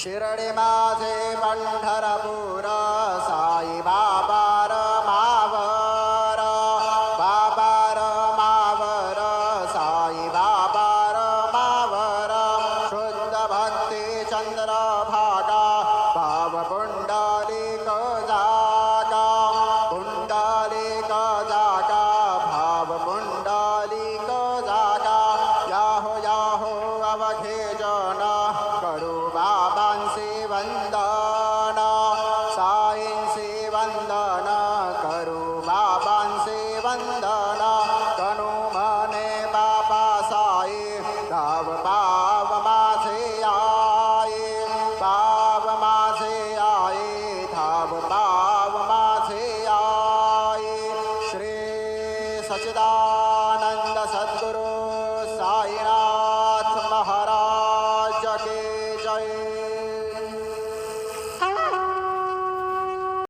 शिरडी माझे पंढरपूर साई बाबा मावर बाबा मावर साई बाबा मावर शुद्ध भक्ती चंद्र भागा भाव पुंडलिक जागा पुंडलिक जागा भाव पुंडलिक जागा याहो अवघे जन करू बाबांसी वंदन साईंसी वंदन करू बाबांसी वंदन कनु मने बाबा साई धाव पाव माझे आई पाव माझे आई धाव पाव माझे आई श्री सच्चिदानंद सद्गुरु साईनाथ महाराज की जय।